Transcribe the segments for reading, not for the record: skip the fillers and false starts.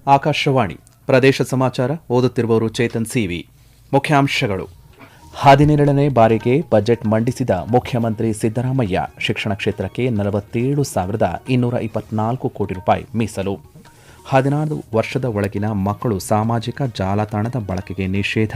ಆಕಾಶವಾಣಿ ಪ್ರದೇಶ ಸಮಾಚಾರ ಓದುತ್ತಿರುವವರು ಚೇತನ್ ಸಿವಿ. ಮುಖ್ಯಾಂಶಗಳು. 17ನೇ ಬಾರಿಗೆ ಬಜೆಟ್ ಮಂಡಿಸಿದ ಮುಖ್ಯಮಂತ್ರಿ ಸಿದ್ದರಾಮಯ್ಯ. ಶಿಕ್ಷಣ ಕ್ಷೇತ್ರಕ್ಕೆ 47,224 ಕೋಟಿ ರೂಪಾಯಿ ಮೀಸಲು. 16 ವರ್ಷದ ಒಳಗಿನ ಮಕ್ಕಳು ಸಾಮಾಜಿಕ ಜಾಲತಾಣದ ಬಳಕೆಗೆ ನಿಷೇಧ,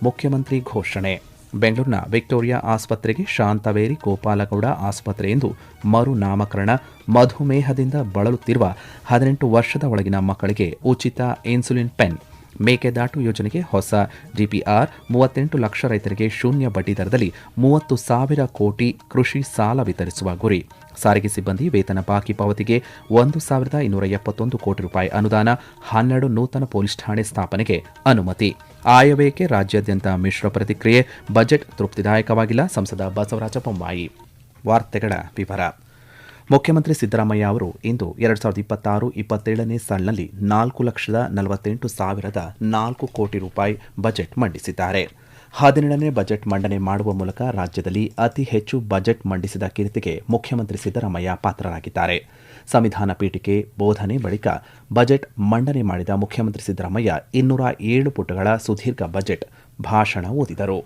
ಮುಖ್ಯಮಂತ್ರಿ ಘೋಷಣೆ. ಬೆಂಗಳೂರಿನ ವಿಕ್ಟೋರಿಯಾ ಆಸ್ಪತ್ರೆಗೆ ಶಾಂತವೇರಿ ಗೋಪಾಲಗೌಡ ಆಸ್ಪತ್ರೆ ಎಂದು ಮರು ನಾಮಕರಣ. ಮಧುಮೇಹದಿಂದ ಬಳಲುತ್ತಿರುವ 18 ವರ್ಷದ ಒಳಗಿನ ಮಕ್ಕಳಿಗೆ ಉಚಿತ ಇನ್ಸುಲಿನ್ ಪೆನ್. ಮೇಕೆದಾಟು ಯೋಜನೆಗೆ ಹೊಸ ಡಿಪಿಆರ್. 38 ಲಕ್ಷ ರೈತರಿಗೆ ಶೂನ್ಯ ಬಡ್ಡಿ ದರದಲ್ಲಿ 30,000 ಕೋಟಿ ಕೃಷಿ ಸಾಲ ವಿತರಿಸುವ ಗುರಿ. ಸಾರಿಗೆ ಸಿಬ್ಬಂದಿ ವೇತನ ಬಾಕಿ ಪಾವತಿಗೆ 1,271 ಕೋಟಿ ರೂಪಾಯಿ ಅನುದಾನ. 12 ನೂತನ ಪೊಲೀಸ್ ಠಾಣೆ ಸ್ಥಾಪನೆಗೆ ಅನುಮತಿ. ಆಯವ್ಯಯಕ್ಕೆ ರಾಜ್ಯಾದ್ಯಂತ ಮಿಶ್ರ ಪ್ರತಿಕ್ರಿಯೆ. ಬಜೆಟ್ ತೃಪ್ತಿದಾಯಕವಾಗಿಲ್ಲ, ಸಂಸದ ಬಸವರಾಜ ಬೊಮ್ಮಾಯಿ. ವಾರ್ತೆಗಳ ವಿವರ. ಮುಖ್ಯಮಂತ್ರಿ ಸಿದ್ದರಾಮಯ್ಯ ಅವರು ಇಂದು 2026-27ನೇ ಸಾಲಿನಲ್ಲಿ 4,48,004 ಕೋಟಿ ರೂಪಾಯಿ ಬಜೆಟ್ ಮಂಡಿಸಿದ್ದಾರೆ. 17ನೇ ಬಜೆಟ್ ಮಂಡನೆ ಮಾಡುವ ಮೂಲಕ ರಾಜ್ಯದಲ್ಲಿ ಅತಿ ಹೆಚ್ಚು ಬಜೆಟ್ ಮಂಡಿಸಿದ ಕೀರ್ತಿಗೆ ಮುಖ್ಯಮಂತ್ರಿ ಸಿದ್ದರಾಮಯ್ಯ ಪಾತ್ರರಾಗಿದ್ದಾರೆ. ಸಂವಿಧಾನ ಪೀಠಿಕೆ ಬೋಧನೆ ಬಳಿಕ ಬಜೆಟ್ ಮಂಡನೆ ಮಾಡಿದ ಮುಖ್ಯಮಂತ್ರಿ ಸಿದ್ದರಾಮಯ್ಯ 207 ಪುಟಗಳ ಸುದೀರ್ಘ ಬಜೆಟ್ ಭಾಷಣ ಓದಿದರು.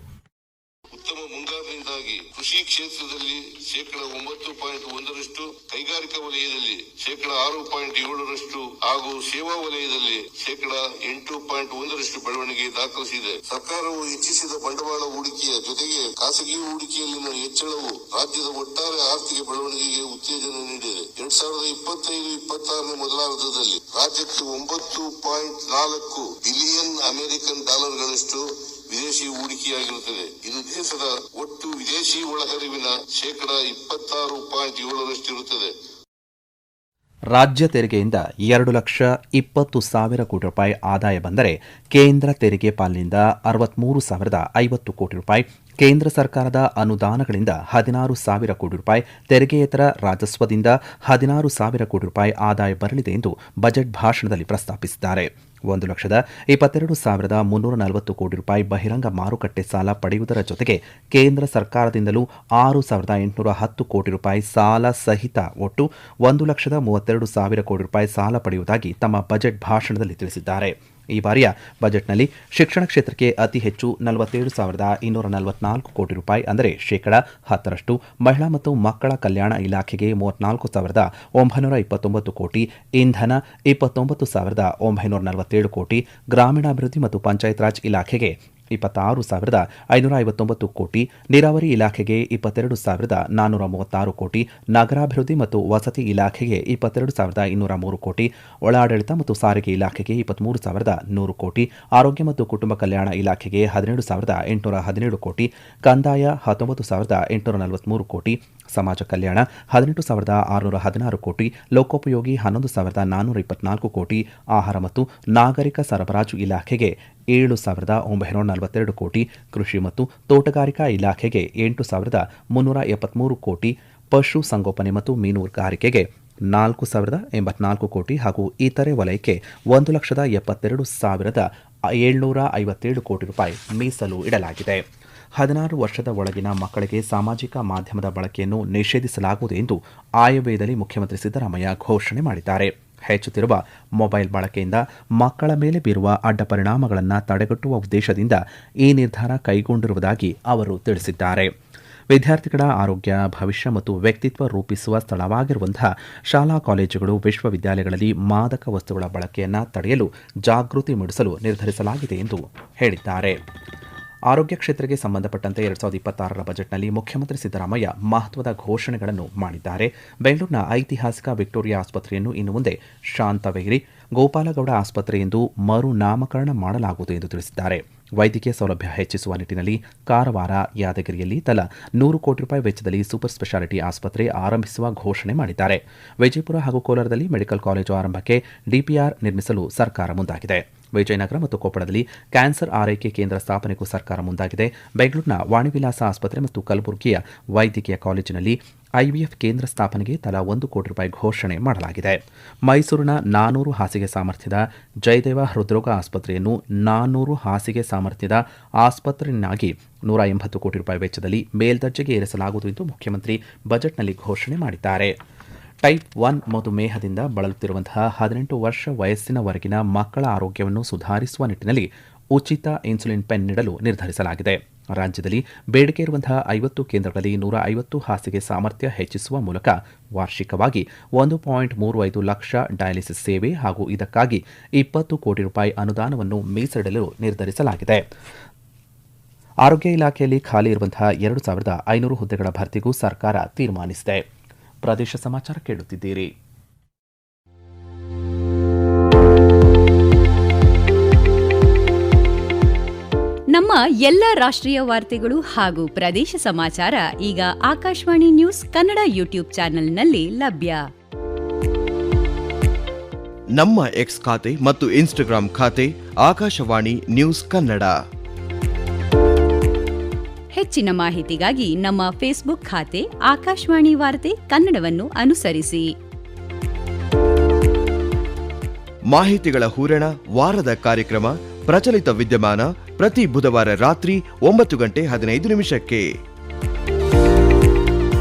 ಉತ್ತಮ ಮುಂಗಾರಿನಿಂದಾಗಿ ಕೃಷಿ ಕ್ಷೇತ್ರದಲ್ಲಿ 9.1% ಕೈಗಾರಿಕಾ ವಲಯದಲ್ಲಿ 6.7% ಹಾಗೂ ಸೇವಾ ವಲಯದಲ್ಲಿ 8.1% ಬೆಳವಣಿಗೆ ದಾಖಲಿಸಿದೆ. ಸರ್ಕಾರವು ಹೆಚ್ಚಿಸಿದ ಬಂಡವಾಳ ಹೂಡಿಕೆಯ ಜೊತೆಗೆ ಖಾಸಗಿ ಹೂಡಿಕೆಯಲ್ಲಿನ ಹೆಚ್ಚಳವು ರಾಜ್ಯದ ಒಟ್ಟಾರೆ ಆರ್ಥಿಕ ಬೆಳವಣಿಗೆಗೆ ಉತ್ತೇಜನ ನೀಡಿದೆ. 2025-26ನೇ ಮೊದಲಾರ್ಧದಲ್ಲಿ ರಾಜ್ಯಕ್ಕೆ 9.4 ಬಿಲಿಯನ್ ಅಮೆರಿಕನ್ ಡಾಲರ್ಗಳಷ್ಟು ವಿದೇಶಿ ಹೂಡಿಕೆಯಾಗಿರುತ್ತದೆ. ಇದು ದೇಶದ ಒಟ್ಟು ವಿದೇಶಿ ಒಳಹರಿವಿನ 26.7% ಇರುತ್ತದೆ. ರಾಜ್ಯ ತೆರಿಗೆಯಿಂದ 2,20,000 ಕೋಟಿ ರೂಪಾಯಿ ಆದಾಯ ಬಂದರೆ ಕೇಂದ್ರ ತೆರಿಗೆ ಪಾಲಿನಿಂದ 63,050 ಕೋಟಿ ರೂಪಾಯಿ, ಕೇಂದ್ರ ಸರ್ಕಾರದ ಅನುದಾನಗಳಿಂದ 16,000 ಕೋಟಿ ರೂಪಾಯಿ, ತೆರಿಗೆಯೇತರ ರಾಜಸ್ವದಿಂದ 16,000 ಕೋಟಿ ರೂಪಾಯಿ ಆದಾಯ ಬರಲಿದೆ ಎಂದು ಬಜೆಟ್ ಭಾಷಣದಲ್ಲಿ ಪ್ರಸ್ತಾಪಿಸಿದ್ದಾರೆ. 1,22,340 ಕೋಟಿ ರೂಪಾಯಿ ಬಹಿರಂಗ ಮಾರುಕಟ್ಟೆ ಸಾಲ ಪಡೆಯುವುದರ ಜೊತೆಗೆ ಕೇಂದ್ರ ಸರ್ಕಾರದಿಂದಲೂ 6,810 ಕೋಟಿ ರೂಪಾಯಿ ಸಾಲ ಸಹಿತ ಒಟ್ಟು 1,32,000 ಕೋಟಿ ರೂಪಾಯಿ ಸಾಲ ಪಡೆಯುವುದಾಗಿ ತಮ್ಮ ಬಜೆಟ್ ಭಾಷಣದಲ್ಲಿ ತಿಳಿಸಿದ್ದಾರೆ. ಈ ಬಾರಿಯ ಬಜೆಟ್ನಲ್ಲಿ ಶಿಕ್ಷಣ ಕ್ಷೇತ್ರಕ್ಕೆ ಅತಿ ಹೆಚ್ಚು 47,244 ಕೋಟಿ ರೂಪಾಯಿ ಅಂದರೆ ಶೇಕಡಾ 10%, ಮಹಿಳಾ ಮತ್ತು ಮಕ್ಕಳ ಕಲ್ಯಾಣ ಇಲಾಖೆಗೆ 34,929 ಕೋಟಿ, ಇಂಧನ 29,947 ಕೋಟಿ, ಗ್ರಾಮೀಣಾಭಿವೃದ್ಧಿ ಮತ್ತು ಪಂಚಾಯತ್ ರಾಜ್ ಇಲಾಖೆಗೆ 26,559 ಕೋಟಿ, ನೀರಾವರಿ ಇಲಾಖೆಗೆ 22,436 ಕೋಟಿ, ನಗರಾಭಿವೃದ್ಧಿ ಮತ್ತು ವಸತಿ ಇಲಾಖೆಗೆ 22,203 ಕೋಟಿ, ಒಳಾಡಳಿತ ಮತ್ತು ಸಾರಿಗೆ ಇಲಾಖೆಗೆ 23,100 ಕೋಟಿ, ಆರೋಗ್ಯ ಮತ್ತು ಕುಟುಂಬ ಕಲ್ಯಾಣ ಇಲಾಖೆಗೆ 17,817 ಕೋಟಿ, ಕಂದಾಯ 19,843 ಕೋಟಿ, ಸಮಾಜ ಕಲ್ಯಾಣ 18,616 ಕೋಟಿ, ಲೋಕೋಪಯೋಗಿ 11,424 ಕೋಟಿ, ಆಹಾರ ಮತ್ತು ನಾಗರಿಕ ಸರಬರಾಜು ಇಲಾಖೆಗೆ 7,942 ಕೋಟಿ, ಕೃಷಿ ಮತ್ತು ತೋಟಗಾರಿಕಾ ಇಲಾಖೆಗೆ 8,373 ಕೋಟಿ, ಪಶು ಸಂಗೋಪನೆ ಮತ್ತು ಮೀನುಗಾರಿಕೆಗೆ 4,084 ಕೋಟಿ ಹಾಗೂ ಇತರೆ ವಲಯಕ್ಕೆ 1,72,757 ಕೋಟಿ ರೂಪಾಯಿ ಮೀಸಲು ಇಡಲಾಗಿದೆ. 16 ವರ್ಷದ ಒಳಗಿನ ಮಕ್ಕಳಿಗೆ ಸಾಮಾಜಿಕ ಮಾಧ್ಯಮದ ಬಳಕೆಯನ್ನು ನಿಷೇಧಿಸಲಾಗುವುದು ಎಂದು ಆಯವ್ಯಯದಲ್ಲಿ ಮುಖ್ಯಮಂತ್ರಿ ಸಿದ್ದರಾಮಯ್ಯ ಘೋಷಣೆ ಮಾಡಿದ್ದಾರೆ. ಹೆಚ್ಚುತ್ತಿರುವ ಮೊಬೈಲ್ ಬಳಕೆಯಿಂದ ಮಕ್ಕಳ ಮೇಲೆ ಬೀರುವ ಅಡ್ಡ ಪರಿಣಾಮಗಳನ್ನು ತಡೆಗಟ್ಟುವ ಉದ್ದೇಶದಿಂದ ಈ ನಿರ್ಧಾರ ಕೈಗೊಂಡಿರುವುದಾಗಿ ಅವರು ತಿಳಿಸಿದ್ದಾರೆ. ವಿದ್ಯಾರ್ಥಿಗಳ ಆರೋಗ್ಯ, ಭವಿಷ್ಯ ಮತ್ತು ವ್ಯಕ್ತಿತ್ವ ರೂಪಿಸುವ ಸ್ಥಳವಾಗಿರುವಂತಹ ಶಾಲಾ ಕಾಲೇಜುಗಳು, ವಿಶ್ವವಿದ್ಯಾಲಯಗಳಲ್ಲಿ ಮಾದಕ ವಸ್ತುಗಳ ಬಳಕೆಯನ್ನು ತಡೆಯಲು ಜಾಗೃತಿ ಮೂಡಿಸಲು ನಿರ್ಧರಿಸಲಾಗಿದೆ ಎಂದು ಹೇಳಿದ್ದಾರೆ. ಆರೋಗ್ಯ ಕ್ಷೇತ್ರಕ್ಕೆ ಸಂಬಂಧಪಟ್ಟಂತೆ 2026ರ ಬಜೆಟ್ನಲ್ಲಿ ಮುಖ್ಯಮಂತ್ರಿ ಸಿದ್ದರಾಮಯ್ಯ ಮಹತ್ವದ ಘೋಷಣೆಗಳನ್ನು ಮಾಡಿದ್ದಾರೆ. ಬೆಂಗಳೂರಿನ ಐತಿಹಾಸಿಕ ವಿಕ್ಟೋರಿಯಾ ಆಸ್ಪತ್ರೆಯನ್ನು ಇನ್ನು ಮುಂದೆ ಶಾಂತವೇರಿ ಗೋಪಾಲಗೌಡ ಆಸ್ಪತ್ರೆ ಎಂದು ಮರು ನಾಮಕರಣ ಮಾಡಲಾಗುವುದು ಎಂದು ತಿಳಿಸಿದ್ದಾರೆ. ವೈದ್ಯಕೀಯ ಸೌಲಭ್ಯ ಹೆಚ್ಚಿಸುವ ನಿಟ್ಟಿನಲ್ಲಿ ಕಾರವಾರ, ಯಾದಗಿರಿಯಲ್ಲಿ ತಲಾ 100 ಕೋಟಿ ರೂಪಾಯಿ ವೆಚ್ಚದಲ್ಲಿ ಸೂಪರ್ ಸ್ಪೆಷಾಲಿಟಿ ಆಸ್ಪತ್ರೆ ಆರಂಭಿಸುವ ಘೋಷಣೆ ಮಾಡಿದ್ದಾರೆ. ವಿಜಯಪುರ ಹಾಗೂ ಕೋಲಾರದಲ್ಲಿ ಮೆಡಿಕಲ್ ಕಾಲೇಜು ಆರಂಭಕ್ಕೆ ಡಿಪಿಆರ್ ನಿರ್ಮಿಸಲು ಸರ್ಕಾರ ಮುಂದಾಗಿದೆ. ವಿಜಯನಗರ ಮತ್ತು ಕೊಪ್ಪಳದಲ್ಲಿ ಕ್ಯಾನ್ಸರ್ ಆರೈಕೆ ಕೇಂದ್ರ ಸ್ಥಾಪನೆಗೂ ಸರ್ಕಾರ ಮುಂದಾಗಿದೆ. ಬೆಂಗಳೂರಿನ ವಾಣಿವಿಲಾಸ ಆಸ್ಪತ್ರೆ ಮತ್ತು ಕಲಬುರಗಿಯ ವೈದ್ಯಕೀಯ ಕಾಲೇಜಿನಲ್ಲಿ ಐವಿಎಫ್ ಕೇಂದ್ರ ಸ್ಥಾಪನೆಗೆ ತಲಾ ₹1 ಕೋಟಿ ಘೋಷಣೆ ಮಾಡಲಾಗಿದೆ. ಮೈಸೂರಿನ 400 ಹಾಸಿಗೆ ಸಾಮರ್ಥ್ಯದ ಜಯದೇವ ಹೃದ್ರೋಗ ಆಸ್ಪತ್ರೆಯನ್ನು 400 ಹಾಸಿಗೆ ಸಾಮರ್ಥ್ಯದ ಆಸ್ಪತ್ರೆಯನ್ನಾಗಿ ₹180 ಕೋಟಿ ವೆಚ್ಚದಲ್ಲಿ ಮೇಲ್ದರ್ಜೆಗೆ ಏರಿಸಲಾಗುವುದು ಎಂದು ಮುಖ್ಯಮಂತ್ರಿ ಬಜೆಟ್ನಲ್ಲಿ ಘೋಷಣೆ ಮಾಡಿದ್ದಾರೆ. ಟೈಪ್ 1 ಮಧುಮೇಹದಿಂದ ಬಳಲುತ್ತಿರುವಂತಹ 18 ವರ್ಷ ವಯಸ್ಸಿನವರೆಗಿನ ಮಕ್ಕಳ ಆರೋಗ್ಯವನ್ನು ಸುಧಾರಿಸುವ ನಿಟ್ಟಿನಲ್ಲಿ ಉಚಿತ ಇನ್ಸುಲಿನ್ ಪೆನ್ ನೀಡಲು ನಿರ್ಧರಿಸಲಾಗಿದೆ. ರಾಜ್ಯದಲ್ಲಿ ಬೇಡಿಕೆ ಇರುವಂತಹ 50 ಕೇಂದ್ರಗಳಲ್ಲಿ 150 ಹಾಸಿಗೆ ಸಾಮರ್ಥ್ಯ ಹೆಚ್ಚಿಸುವ ಮೂಲಕ ವಾರ್ಷಿಕವಾಗಿ ₹1.35 ಲಕ್ಷ ಡಯಾಲಿಸಿಸ್ ಸೇವೆ ಹಾಗೂ ಇದಕ್ಕಾಗಿ ₹20 ಕೋಟಿ ಅನುದಾನವನ್ನು ಮೀಸಲಿಡಲು ನಿರ್ಧರಿಸಲಾಗಿದೆ. ಆರೋಗ್ಯ ಇಲಾಖೆಯಲ್ಲಿ ಖಾಲಿ ಇರುವಂತಹ 2500 ಹುದ್ದೆಗಳ ಭರ್ತಿಗೂ ಸರ್ಕಾರ ತೀರ್ಮಾನಿಸಿದೆ. ಪ್ರದೇಶ ಸಮಾಚಾರ ಕೇಳುತ್ತಿದ್ದೀರಿ. ನಮ್ಮ ಎಲ್ಲ ರಾಷ್ಟ್ರೀಯ ವಾರ್ತೆಗಳು ಹಾಗೂ ಪ್ರದೇಶ ಸಮಾಚಾರ ಈಗ ಆಕಾಶವಾಣಿ ನ್ಯೂಸ್ ಕನ್ನಡ ಯೂಟ್ಯೂಬ್ ಚಾನೆಲ್ನಲ್ಲಿ ಲಭ್ಯ. ನಮ್ಮ ಎಕ್ಸ್ ಖಾತೆ ಮತ್ತು ಇನ್ಸ್ಟಾಗ್ರಾಂ ಖಾತೆ ಆಕಾಶವಾಣಿ ನ್ಯೂಸ್ ಕನ್ನಡ. ಹೆಚ್ಚಿನ ಮಾಹಿತಿಗಾಗಿ ನಮ್ಮ ಫೇಸ್ಬುಕ್ ಖಾತೆ ಆಕಾಶವಾಣಿ ವಾರ್ತೆ ಕನ್ನಡವನ್ನು ಅನುಸರಿಸಿ. ಮಾಹಿತಿಗಳ ಹೂರಣ, ವಾರದ ಕಾರ್ಯಕ್ರಮ, ಪ್ರಚಲಿತ ವಿದ್ಯಮಾನ ಪ್ರತಿ ಬುಧವಾರ ರಾತ್ರಿ 9:15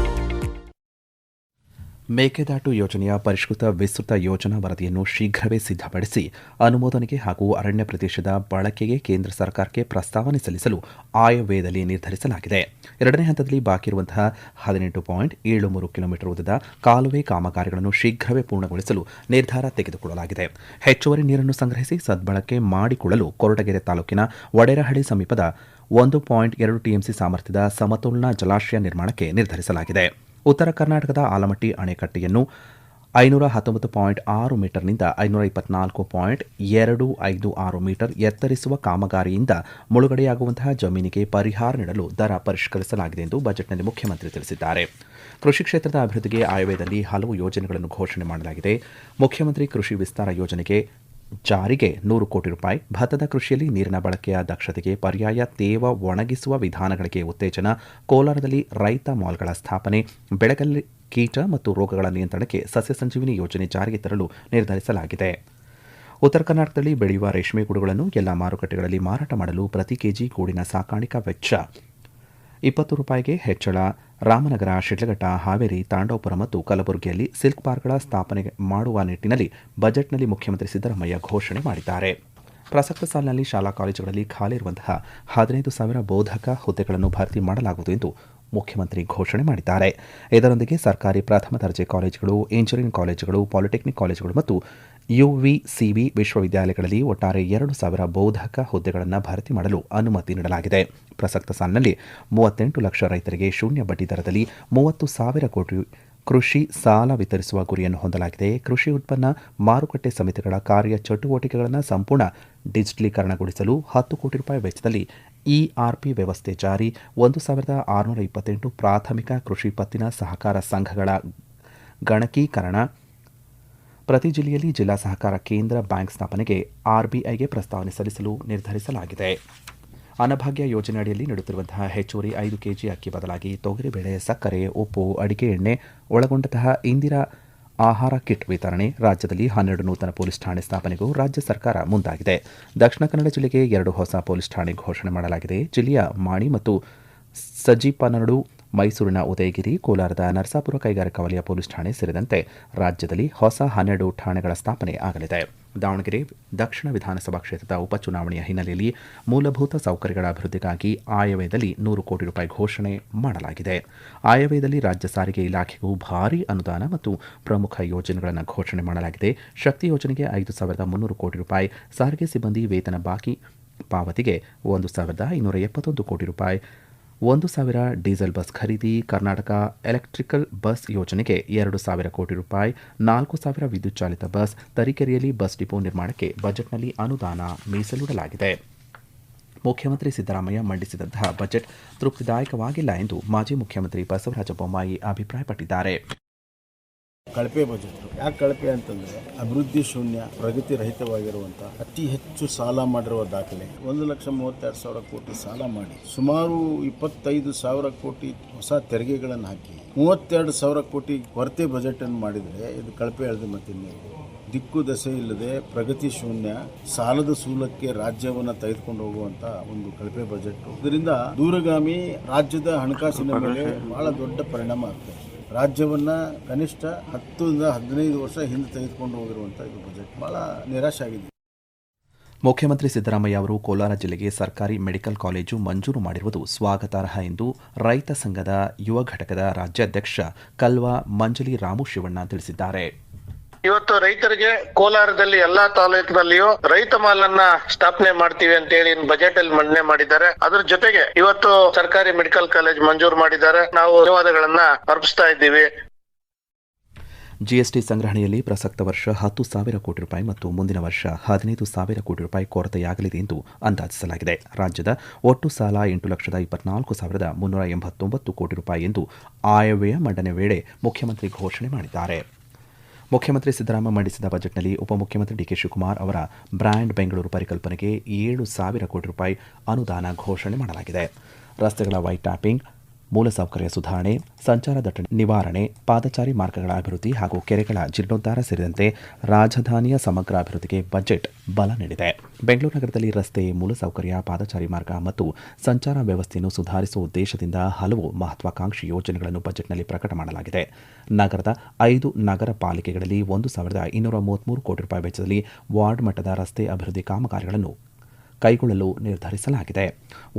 ಮೇಕೆದಾಟು ಯೋಜನೆಯ ಪರಿಷ್ಕೃತ ವಿಸ್ತೃತ ಯೋಜನಾ ವರದಿಯನ್ನು ಶೀಘ್ರವೇ ಸಿದ್ಧಪಡಿಸಿ ಅನುಮೋದನೆಗೆ ಹಾಗೂ ಅರಣ್ಯ ಪ್ರದೇಶದ ಬಳಕೆಗೆ ಕೇಂದ್ರ ಸರ್ಕಾರಕ್ಕೆ ಪ್ರಸ್ತಾವನೆ ಸಲ್ಲಿಸಲು ಆಯವ್ಯಯದಲ್ಲಿ ನಿರ್ಧರಿಸಲಾಗಿದೆ. ಎರಡನೇ ಹಂತದಲ್ಲಿ ಬಾಕಿ ಇರುವಂತಹ 18.73 ಕಿಲೋಮೀಟರ್ ಉದ್ದದ ಕಾಲುವೆ ಕಾಮಗಾರಿಗಳನ್ನು ಶೀಘ್ರವೇ ಪೂರ್ಣಗೊಳಿಸಲು ನಿರ್ಧಾರ ತೆಗೆದುಕೊಳ್ಳಲಾಗಿದೆ. ಹೆಚ್ಚುವರಿ ನೀರನ್ನು ಸಂಗ್ರಹಿಸಿ ಸದ್ಬಳಕೆ ಮಾಡಿಕೊಳ್ಳಲು ಕೊರಟಗೆರೆ ತಾಲೂಕಿನ ವಡೇರಹಳ್ಳಿ ಸಮೀಪದ 1.2 ಟಿಎಂಸಿ ಸಾಮರ್ಥ್ಯದ ಸಮತೋಲನ ಜಲಾಶಯ ನಿರ್ಮಾಣಕ್ಕೆ ನಿರ್ಧರಿಸಲಾಗಿದೆ. ಉತ್ತರ ಕರ್ನಾಟಕದ ಆಲಮಟ್ಟಿ ಅಣೆಕಟ್ಟೆಯನ್ನು 519.6 ಮೀಟರ್ನಿಂದ 524.256 ಮೀಟರ್ ಎತ್ತರಿಸುವ ಕಾಮಗಾರಿಯಿಂದ ಮುಳುಗಡೆಯಾಗುವಂತಹ ಜಮೀನಿಗೆ ಪರಿಹಾರ ನೀಡಲು ದರ ಪರಿಷ್ಕರಿಸಲಾಗಿದೆ ಎಂದು ಬಜೆಟ್ನಲ್ಲಿ ಮುಖ್ಯಮಂತ್ರಿ ತಿಳಿಸಿದ್ದಾರೆ. ಕೃಷಿ ಕ್ಷೇತ್ರದ ಅಭಿವೃದ್ಧಿಗೆ ಆಯವ್ಯಯದಲ್ಲಿ ಹಲವು ಯೋಜನೆಗಳನ್ನು ಘೋಷಣೆ ಮಾಡಲಾಗಿದೆ. ಮುಖ್ಯಮಂತ್ರಿ ಕೃಷಿ ವಿಸ್ತಾರ ಯೋಜನೆಗೆ ಜಾರಿಗೆ ₹100 ಕೋಟಿ, ಭತ್ತದ ಕೃಷಿಯಲ್ಲಿ ನೀರಿನ ಬಳಕೆಯ ದಕ್ಷತೆಗೆ ಪರ್ಯಾಯ ತೇವ ಒಣಗಿಸುವ ವಿಧಾನಗಳಿಗೆ ಉತ್ತೇಜನ, ಕೋಲಾರದಲ್ಲಿ ರೈತ ಮಾಲ್ಗಳ ಸ್ಥಾಪನೆ, ಬೆಳೆಗಳಲ್ಲಿ ಕೀಟ ಮತ್ತು ರೋಗಗಳ ನಿಯಂತ್ರಣಕ್ಕೆ ಸಸ್ಯ ಸಂಜೀವಿನಿ ಯೋಜನೆ ಜಾರಿಗೆ ತರಲು ನಿರ್ಧರಿಸಲಾಗಿದೆ. ಉತ್ತರ ಕರ್ನಾಟಕದಲ್ಲಿ ಬೆಳೆಯುವ ರೇಷ್ಮೆ ಗೂಡುಗಳನ್ನು ಎಲ್ಲ ಮಾರುಕಟ್ಟೆಗಳಲ್ಲಿ ಮಾರಾಟ ಮಾಡಲು ಪ್ರತಿ ಕೆಜಿ ಗೂಡಿನ ಸಾಕಾಣಿಕಾ ವೆಚ್ಚ ₹20 ಹೆಚ್ಚಳ. ರಾಮನಗರ, ಶಿಡ್ಲಘಟ್ಟ, ಹಾವೇರಿ, ತಾಂಡವಪುರ ಮತ್ತು ಕಲಬುರಗಿಯಲ್ಲಿ ಸಿಲ್ಕ್ ಪಾರ್ಕ್ಗಳ ಸ್ಥಾಪನೆ ಮಾಡುವ ನಿಟ್ಟಿನಲ್ಲಿ ಬಜೆಟ್ನಲ್ಲಿ ಮುಖ್ಯಮಂತ್ರಿ ಸಿದ್ದರಾಮಯ್ಯ ಘೋಷಣೆ ಮಾಡಿದ್ದಾರೆ. ಪ್ರಸಕ್ತ ಸಾಲಿನಲ್ಲಿ ಶಾಲಾ ಕಾಲೇಜುಗಳಲ್ಲಿ ಖಾಲಿ ಇರುವಂತಹ 15,000 ಬೋಧಕ ಹುದ್ದೆಗಳನ್ನು ಭರ್ತಿ ಮಾಡಲಾಗುವುದು ಎಂದು ಮುಖ್ಯಮಂತ್ರಿ ಘೋಷಣೆ ಮಾಡಿದ್ದಾರೆ. ಇದರೊಂದಿಗೆ ಸರ್ಕಾರಿ ಪ್ರಥಮ ದರ್ಜೆ ಕಾಲೇಜುಗಳು, ಇಂಜಿನಿಯರಿಂಗ್ ಕಾಲೇಜುಗಳು, ಪಾಲಿಟೆಕ್ನಿಕ್ ಕಾಲೇಜುಗಳು ಮತ್ತು ಯುವಿಸಿವಿ ವಿಶ್ವವಿದ್ಯಾಲಯಗಳಲ್ಲಿ ಒಟ್ಟಾರೆ 2,000 ಬೋಧಕ ಹುದ್ದೆಗಳನ್ನು ಭರ್ತಿ ಮಾಡಲು ಅನುಮತಿ ನೀಡಲಾಗಿದೆ. ಪ್ರಸಕ್ತ ಸಾಲಿನಲ್ಲಿ 38 ಲಕ್ಷ ರೈತರಿಗೆ ಶೂನ್ಯ ಬಡ್ಡಿ ದರದಲ್ಲಿ 30,000 ಕೋಟಿ ಕೃಷಿ ಸಾಲ ವಿತರಿಸುವ ಗುರಿಯನ್ನು ಹೊಂದಲಾಗಿದೆ. ಕೃಷಿ ಉತ್ಪನ್ನ ಮಾರುಕಟ್ಟೆ ಸಮಿತಿಗಳ ಕಾರ್ಯ ಚಟುವಟಿಕೆಗಳನ್ನು ಸಂಪೂರ್ಣ ಡಿಜಿಟಲೀಕರಣಗೊಳಿಸಲು ₹10 ಕೋಟಿ ವೆಚ್ಚದಲ್ಲಿ ಇಆರ್ಪಿ ವ್ಯವಸ್ಥೆ ಜಾರಿ. 1,628 ಪ್ರಾಥಮಿಕ ಕೃಷಿ ಪತ್ತಿನ ಸಹಕಾರ ಸಂಘಗಳ ಗಣಕೀಕರಣ. ಪ್ರತಿ ಜಿಲ್ಲೆಯಲ್ಲಿ ಜಿಲ್ಲಾ ಸಹಕಾರ ಕೇಂದ್ರ ಬ್ಯಾಂಕ್ ಸ್ಥಾಪನೆಗೆ ಆರ್ಬಿಐಗೆ ಪ್ರಸ್ತಾವನೆ ಸಲ್ಲಿಸಲು ನಿರ್ಧರಿಸಲಾಗಿದೆ. ಅನ್ನಭಾಗ್ಯ ಯೋಜನೆ ಅಡಿಯಲ್ಲಿ ನೀಡುತ್ತಿರುವಂತಹ ಹೆಚ್ಚುವರಿ 5 ಕೆಜಿ ಅಕ್ಕಿ ಬದಲಾಗಿ ತೊಗರಿಬೇಳೆ, ಸಕ್ಕರೆ, ಉಪ್ಪು, ಅಡಿಕೆ ಎಣ್ಣೆ ಒಳಗೊಂಡಂತಹ ಇಂದಿರಾ ಆಹಾರ ಕಿಟ್ ವಿತರಣೆ. ರಾಜ್ಯದಲ್ಲಿ 12 ನೂತನ ಪೊಲೀಸ್ ಠಾಣೆ ಸ್ಥಾಪನೆಗೂ ರಾಜ್ಯ ಸರ್ಕಾರ ಮುಂದಾಗಿದೆ. ದಕ್ಷಿಣ ಕನ್ನಡ ಜಿಲ್ಲೆಗೆ 2 ಹೊಸ ಪೊಲೀಸ್ ಠಾಣೆ ಘೋಷಣೆ ಮಾಡಲಾಗಿದೆ. ಜಿಲ್ಲೆಯ ಮಾಣಿ ಮತ್ತು ಸಜಿಪನಡು, ಮೈಸೂರಿನ ಉದಯಗಿರಿ, ಕೋಲಾರದ ನರಸಾಪುರ ಕೈಗಾರಿಕಾ ವಲಯ ಪೊಲೀಸ್ ಠಾಣೆ ಸೇರಿದಂತೆ ರಾಜ್ಯದಲ್ಲಿ ಹೊಸ 12 ಠಾಣೆಗಳ ಸ್ಥಾಪನೆ ಆಗಲಿದೆ. ದಾವಣಗೆರೆ ದಕ್ಷಿಣ ವಿಧಾನಸಭಾ ಕ್ಷೇತ್ರದ ಉಪಚುನಾವಣೆಯ ಹಿನ್ನೆಲೆಯಲ್ಲಿ ಮೂಲಭೂತ ಸೌಕರ್ಯಗಳ ಅಭಿವೃದ್ಧಿಗಾಗಿ ಆಯವ್ಯಯದಲ್ಲಿ ₹100 ಕೋಟಿ ಘೋಷಣೆ ಮಾಡಲಾಗಿದೆ. ಆಯವ್ಯಯದಲ್ಲಿ ರಾಜ್ಯ ಸಾರಿಗೆ ಇಲಾಖೆಗೂ ಭಾರೀ ಅನುದಾನ ಮತ್ತು ಪ್ರಮುಖ ಯೋಜನೆಗಳನ್ನು ಘೋಷಣೆ ಮಾಡಲಾಗಿದೆ. ಶಕ್ತಿ ಯೋಜನೆಗೆ ₹5,300 ಕೋಟಿ, ಸಾರಿಗೆ ಸಿಬ್ಬಂದಿ ವೇತನ ಬಾಕಿ ಪಾವತಿಗೆ ₹1,271 ಕೋಟಿ, 1,000 ಡೀಸೆಲ್ ಬಸ್ ಖರೀದಿ. ಕರ್ನಾಟಕ ಎಲೆಕ್ಟ್ರಿಕಲ್ ಬಸ್ ಯೋಜನೆಗೆ ₹2,000 ಕೋಟಿ, 4,000 ವಿದ್ಯುತ್ ಚಾಲಿತ ಬಸ್. ತರೀಕೆರೆಯಲ್ಲಿ ಬಸ್ ಡಿಪೋ ನಿರ್ಮಾಣಕ್ಕೆ ಬಜೆಟ್ನಲ್ಲಿ ಅನುದಾನ ಮೀಸಲಿಡಲಾಗಿದೆ. ಮುಖ್ಯಮಂತ್ರಿ ಸಿದ್ದರಾಮಯ್ಯ ಮಂಡಿಸಿದಂತಹ ಬಜೆಟ್ ತೃಪ್ತಿದಾಯಕವಾಗಿಲ್ಲ ಎಂದು ಮಾಜಿ ಮುಖ್ಯಮಂತ್ರಿ ಬಸವರಾಜ ಬೊಮ್ಮಾಯಿ ಅಭಿಪ್ರಾಯಪಟ್ಟಿದ್ದಾರೆ. ಕಳಪೆ ಬಜೆಟ್. ಯಾಕೆ ಕಳಪೆ ಅಂತಂದ್ರೆ ಅಭಿವೃದ್ಧಿ ಶೂನ್ಯ, ಪ್ರಗತಿ ರಹಿತವಾಗಿರುವಂತ, ಅತಿ ಹೆಚ್ಚು ಸಾಲ ಮಾಡಿರುವ ದಾಖಲೆ. 1,32,000 ಕೋಟಿ ಸಾಲ ಮಾಡಿ ಸುಮಾರು 25,000 ಕೋಟಿ ಹೊಸ ತೆರಿಗೆಗಳನ್ನು ಹಾಕಿ 32,000 ಕೋಟಿ ಕೊರತೆ ಬಜೆಟ್ ಅನ್ನು ಮಾಡಿದ್ರೆ ಇದು ಕಳಪೆ ಹೇಳಿದೆ. ಮತ್ತೆ ದಿಕ್ಕು ದಶೆ ಇಲ್ಲದೆ ಪ್ರಗತಿ ಶೂನ್ಯ, ಸಾಲದ ಸೂಲಕ್ಕೆ ರಾಜ್ಯವನ್ನ ತೆಗೆದುಕೊಂಡು ಹೋಗುವಂತ ಒಂದು ಕಳಪೆ ಬಜೆಟ್. ಇದರಿಂದ ದೂರಗಾಮಿ ರಾಜ್ಯದ ಹಣಕಾಸಿನ ಮೇಲೆ ಬಹಳ ದೊಡ್ಡ ಪರಿಣಾಮ ಆಗ್ತದೆ. ರಾಜ್ಯವನ್ನ ಕನಿಷ್ಠ 10-15 ವರ್ಷ ಹಿಂದೆ ತೆಗೆದುಕೊಂಡು ಹೋಗಿರುವಂತ ಇದು ಬಜೆಟ್ ಬಹಳ ನಿರಾಶೆ ಆಗಿದೆ. ಮುಖ್ಯಮಂತ್ರಿ ಸಿದ್ದರಾಮಯ್ಯ ಅವರು ಕೋಲಾರ ಜಿಲ್ಲೆಗೆ ಸರ್ಕಾರಿ ಮೆಡಿಕಲ್ ಕಾಲೇಜು ಮಂಜೂರು ಮಾಡಿರುವುದು ಸ್ವಾಗತಾರ್ಹ ಎಂದು ರೈತ ಸಂಘದ ಯುವ ಘಟಕದ ರಾಜ್ಯಾಧ್ಯಕ್ಷ ಕಲ್ವಾ ಮಂಜಲಿ ರಾಮು ಶಿವಣ್ಣ ತಿಳಿಸಿದ್ದಾರೆ. ಇವತ್ತು ರೈತರಿಗೆ ಕೋಲಾರದಲ್ಲಿ ಎಲ್ಲಾ ತಾಲೂಕಿನಲ್ಲಿಯೂ ರೈತ ಮಾಲನ್ನ ಸ್ಥಾಪನೆ ಮಾಡ್ತೀವಿ ಅಂತ ಹೇಳಿ ಬಜೆಟ್ ಅಲ್ಲಿ ಮಂಡನೆ ಮಾಡಿದ್ದಾರೆ. ಅದ್ರ ಜೊತೆಗೆ ಇವತ್ತು ಸರ್ಕಾರಿ ಮೆಡಿಕಲ್ ಕಾಲೇಜ್ ಮಂಜೂರು ಮಾಡಿದ್ದಾರೆ. ನಾವು ಧನ್ಯವಾದಗಳನ್ನ ಅರ್ಪಿಸ್ತಾ ಇದ್ದೀವಿ. ಜಿಎಸ್ಟಿ ಸಂಗ್ರಹಣೆಯಲ್ಲಿ ಪ್ರಸಕ್ತ ವರ್ಷ 10,000 ಕೋಟಿ ರೂಪಾಯಿ ಮತ್ತು ಮುಂದಿನ ವರ್ಷ 15,000 ಕೋಟಿ ರೂಪಾಯಿ ಕೊರತೆಯಾಗಲಿದೆ ಎಂದು ಅಂದಾಜಿಸಲಾಗಿದೆ. ರಾಜ್ಯದ ಒಟ್ಟು ಸಾಲ 8,24,389 ಕೋಟಿ ರೂಪಾಯಿ ಎಂದು ಆಯವ್ಯಯ ಮಂಡನೆ ವೇಳೆ ಮುಖ್ಯಮಂತ್ರಿ ಘೋಷಣೆ ಮಾಡಿದ್ದಾರೆ. ಮುಖ್ಯಮಂತ್ರಿ ಸಿದ್ದರಾಮಯ್ಯ ಮಂಡಿಸಿದ ಬಜೆಟ್ನಲ್ಲಿ ಉಪಮುಖ್ಯಮಂತ್ರಿ ಡಿಕೆ ಶಿವಕುಮಾರ್ ಅವರ ಬ್ರ್ಯಾಂಡ್ ಬೆಂಗಳೂರು ಪರಿಕಲ್ಪನೆಗೆ 7,000 ಕೋಟಿ ರೂಪಾಯಿ ಅನುದಾನ ಘೋಷಣೆ ಮಾಡಲಾಗಿದೆ. ರಸ್ತೆಗಳ ವೈಟ್ ಟ್ಯಾಪಿಂಗ್, ಮೂಲಸೌಕರ್ಯ ಸುಧಾರಣೆ, ಸಂಚಾರ ದಟ್ಟಣೆ ನಿವಾರಣೆ, ಪಾದಚಾರಿ ಮಾರ್ಗಗಳ ಅಭಿವೃದ್ಧಿ ಹಾಗೂ ಕೆರೆಗಳ ಜೀರ್ಣೋದ್ಧಾರ ಸೇರಿದಂತೆ ರಾಜಧಾನಿಯ ಸಮಗ್ರ ಅಭಿವೃದ್ಧಿಗೆ ಬಜೆಟ್ ಬಲ ನೀಡಿದೆ. ಬೆಂಗಳೂರು ನಗರದಲ್ಲಿ ರಸ್ತೆ, ಮೂಲಸೌಕರ್ಯ, ಪಾದಚಾರಿ ಮಾರ್ಗ ಮತ್ತು ಸಂಚಾರ ವ್ಯವಸ್ಥೆಯನ್ನು ಸುಧಾರಿಸುವ ಉದ್ದೇಶದಿಂದ ಹಲವು ಮಹತ್ವಾಕಾಂಕ್ಷಿ ಯೋಜನೆಗಳನ್ನು ಬಜೆಟ್ನಲ್ಲಿ ಪ್ರಕಟ ಮಾಡಲಾಗಿದೆ. ನಗರದ 5 ನಗರ ಪಾಲಿಕೆಗಳಲ್ಲಿ 1,233 ಕೋಟಿ ರೂಪಾಯಿ ವೆಚ್ಚದಲ್ಲಿ ವಾರ್ಡ್ ಮಟ್ಟದ ರಸ್ತೆ ಅಭಿವೃದ್ಧಿ ಕಾಮಗಾರಿಗಳನ್ನು ಕೈಗೊಳ್ಳಲು ನಿರ್ಧರಿಸಲಾಗಿದೆ.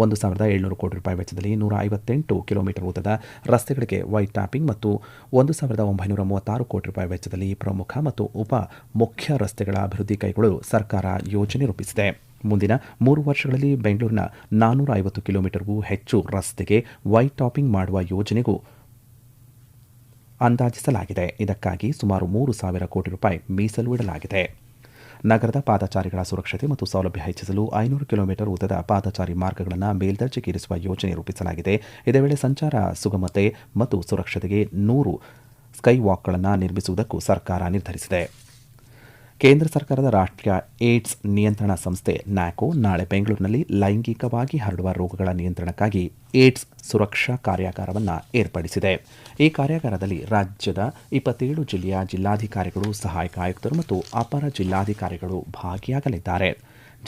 1,700 ಕೋಟಿ ರೂಪಾಯಿ ವೆಚ್ಚದಲ್ಲಿ 158 ಕಿಲೋಮೀಟರ್ ಉದ್ದದ ರಸ್ತೆಗಳಿಗೆ ವೈಟ್ ಟ್ಯಾಪಿಂಗ್ ಮತ್ತು 1,936 ಕೋಟಿ ರೂಪಾಯಿ ವೆಚ್ಚದಲ್ಲಿ ಪ್ರಮುಖ ಮತ್ತು ಉಪ ಮುಖ್ಯ ರಸ್ತೆಗಳ ಅಭಿವೃದ್ಧಿ ಕೈಗೊಳ್ಳಲು ಸರ್ಕಾರ ಯೋಜನೆ ರೂಪಿಸಿದೆ. ಮುಂದಿನ 3 ವರ್ಷಗಳಲ್ಲಿ ಬೆಂಗಳೂರಿನ 450 ಕಿಲೋಮೀಟರ್ಗೂ ಹೆಚ್ಚು ರಸ್ತೆಗೆ ವೈಟ್ ಟಾಪಿಂಗ್ ಮಾಡುವ ಯೋಜನೆಗೂ ಅಂದಾಜಿಸಲಾಗಿದೆ. ಇದಕ್ಕಾಗಿ ಸುಮಾರು 3,000 ಕೋಟಿ ರೂಪಾಯಿ ಮೀಸಲು ಇಡಲಾಗಿದೆ. ನಗರದ ಪಾದಚಾರಿಗಳ ಸುರಕ್ಷತೆ ಮತ್ತು ಸೌಲಭ್ಯ ಹೆಚ್ಚಿಸಲು 500 ಕಿಲೋಮೀಟರ್ ಉದ್ದದ ಪಾದಚಾರಿ ಮಾರ್ಗಗಳನ್ನು ಮೇಲ್ದರ್ಜೆಗೇರಿಸುವ ಯೋಜನೆ ರೂಪಿಸಲಾಗಿದೆ. ಇದೇ ವೇಳೆ ಸಂಚಾರ ಸುಗಮತೆ ಮತ್ತು ಸುರಕ್ಷತೆಗೆ 100 ಸ್ಕೈ ವಾಕ್ಗಳನ್ನು ನಿರ್ಮಿಸುವುದಕ್ಕೂ ಸರ್ಕಾರ ನಿರ್ಧರಿಸಿದೆ. ಕೇಂದ್ರ ಸರ್ಕಾರದ ರಾಷ್ಟ್ರೀಯ ಏಡ್ಸ್ ನಿಯಂತ್ರಣ ಸಂಸ್ಥೆ ನ್ಯಾಕೋ ನಾಳೆ ಬೆಂಗಳೂರಿನಲ್ಲಿ ಲೈಂಗಿಕವಾಗಿ ಹರಡುವ ರೋಗಗಳ ನಿಯಂತ್ರಣಕ್ಕಾಗಿ ಏಡ್ಸ್ ಸುರಕ್ಷಾ ಕಾರ್ಯಾಗಾರವನ್ನು ಏರ್ಪಡಿಸಿದೆ. ಈ ಕಾರ್ಯಾಗಾರದಲ್ಲಿ ರಾಜ್ಯದ 27 ಜಿಲ್ಲೆಯ ಜಿಲ್ಲಾಧಿಕಾರಿಗಳು, ಸಹಾಯಕ ಆಯುಕ್ತರು ಮತ್ತು ಅಪರ ಜಿಲ್ಲಾಧಿಕಾರಿಗಳು ಭಾಗಿಯಾಗಲಿದ್ದಾರೆ.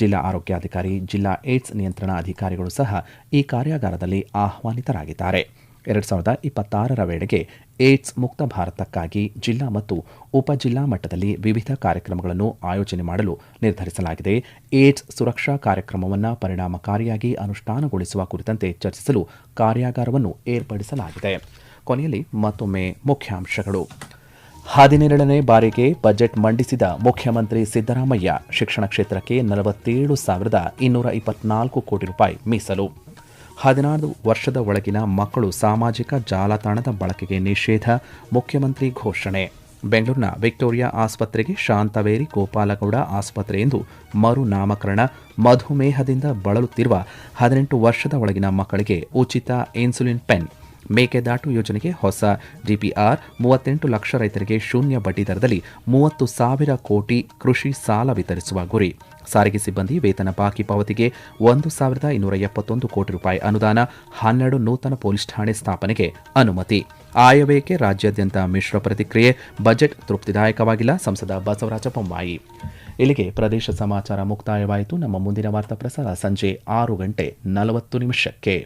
ಜಿಲ್ಲಾ ಆರೋಗ್ಯಾಧಿಕಾರಿ, ಜಿಲ್ಲಾ ಏಡ್ಸ್ ನಿಯಂತ್ರಣ ಅಧಿಕಾರಿಗಳು ಸಹ ಈ ಕಾರ್ಯಾಗಾರದಲ್ಲಿ ಆಹ್ವಾನಿತರಾಗಿದ್ದಾರೆ. 2026ರ ವೇಳೆಗೆ ಏಡ್ಸ್ ಮುಕ್ತ ಭಾರತಕ್ಕಾಗಿ ಜಿಲ್ಲಾ ಮತ್ತು ಉಪಜಿಲ್ಲಾ ಮಟ್ಟದಲ್ಲಿ ವಿವಿಧ ಕಾರ್ಯಕ್ರಮಗಳನ್ನು ಆಯೋಜನೆ ಮಾಡಲು ನಿರ್ಧರಿಸಲಾಗಿದೆ. ಏಡ್ಸ್ ಸುರಕ್ಷಾ ಕಾರ್ಯಕ್ರಮವನ್ನು ಪರಿಣಾಮಕಾರಿಯಾಗಿ ಅನುಷ್ಠಾನಗೊಳಿಸುವ ಕುರಿತಂತೆ ಚರ್ಚಿಸಲು ಕಾರ್ಯಾಗಾರವನ್ನು ಏರ್ಪಡಿಸಲಾಗಿದೆ. ಕೊನೆಯಲ್ಲಿ ಮತ್ತೊಮ್ಮೆ ಮುಖ್ಯಾಂಶಗಳು. 17ನೇ ಬಾರಿಗೆ ಬಜೆಟ್ ಮಂಡಿಸಿದ ಮುಖ್ಯಮಂತ್ರಿ ಸಿದ್ದರಾಮಯ್ಯ. ಶಿಕ್ಷಣ ಕ್ಷೇತ್ರಕ್ಕೆ 47,224 ಕೋಟಿ ರೂಪಾಯಿ ಮೀಸಲು. 16 ವರ್ಷದ ಒಳಗಿನ ಮಕ್ಕಳು ಸಾಮಾಜಿಕ ಜಾಲತಾಣದ ಬಳಕೆಗೆ ನಿಷೇಧ, ಮುಖ್ಯಮಂತ್ರಿ ಘೋಷಣೆ. ಬೆಂಗಳೂರಿನ ವಿಕ್ಟೋರಿಯಾ ಆಸ್ಪತ್ರೆಗೆ ಶಾಂತವೇರಿ ಗೋಪಾಲಗೌಡ ಆಸ್ಪತ್ರೆ ಎಂದು ಮರು ನಾಮಕರಣ. ಮಧುಮೇಹದಿಂದ ಬಳಲುತ್ತಿರುವ 18 ವರ್ಷದ ಒಳಗಿನ ಮಕ್ಕಳಿಗೆ ಉಚಿತ ಇನ್ಸುಲಿನ್ ಪೆನ್. ಮೇಕೆದಾಟು ಯೋಜನೆಗೆ ಹೊಸ ಡಿಪಿಆರ್. 38 ಲಕ್ಷ ರೈತರಿಗೆ ಶೂನ್ಯ ಬಡ್ಡಿ ದರದಲ್ಲಿ 30,000 ಕೋಟಿ ಕೃಷಿ ಸಾಲ ವಿತರಿಸುವ ಗುರಿ. ಸಾರಿಗೆ ಸಿಬ್ಬಂದಿ ವೇತನ ಬಾಕಿ ಪಾವತಿಗೆ 1,271 ಕೋಟಿ ರೂಪಾಯಿ ಅನುದಾನ. 12 ನೂತನ ಪೊಲೀಸ್ ಠಾಣೆ ಸ್ಥಾಪನೆಗೆ ಅನುಮತಿ. ಆಯವ್ಯಯಕ್ಕೆ ರಾಜ್ಯಾದ್ಯಂತ ಮಿಶ್ರ ಪ್ರತಿಕ್ರಿಯೆ. ಬಜೆಟ್ ತೃಪ್ತಿದಾಯಕವಾಗಿಲ್ಲ, ಸಂಸದ ಬಸವರಾಜ ಬೊಮ್ಮಾಯಿ. ಇಲ್ಲಿಗೆ ಪ್ರದೇಶ ಸಮಾಚಾರ ಮುಕ್ತಾಯವಾಯಿತು. ನಮ್ಮ ಮುಂದಿನ ವಾರ್ತಾ ಪ್ರಸಾರ ಸಂಜೆ 6:40 ನಿಮಿಷಕ್ಕೆ.